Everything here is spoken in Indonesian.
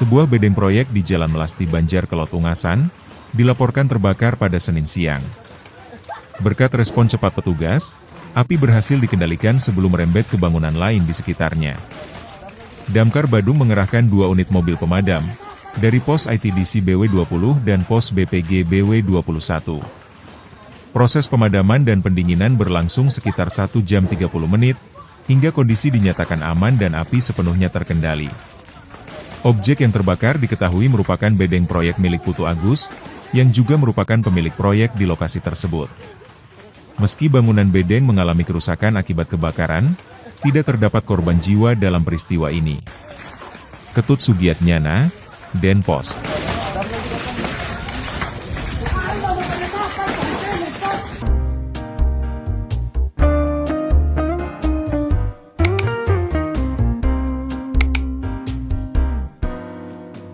Sebuah bedeng proyek di Jalan Melasti Banjar Kelot Ungasan, dilaporkan terbakar pada Senin siang. Berkat respon cepat petugas, api berhasil dikendalikan sebelum merembet ke bangunan lain di sekitarnya. Damkar Badung mengerahkan 2 unit mobil pemadam, dari pos ITDC BW20 dan pos BPG BW21. Proses pemadaman dan pendinginan berlangsung sekitar 1 jam 30 menit, hingga kondisi dinyatakan aman dan api sepenuhnya terkendali. Objek yang terbakar diketahui merupakan bedeng proyek milik Putu Agus, yang juga merupakan pemilik proyek di lokasi tersebut. Meski bangunan bedeng mengalami kerusakan akibat kebakaran, tidak terdapat korban jiwa dalam peristiwa ini. Ketut Sugiatnyana, Denpos.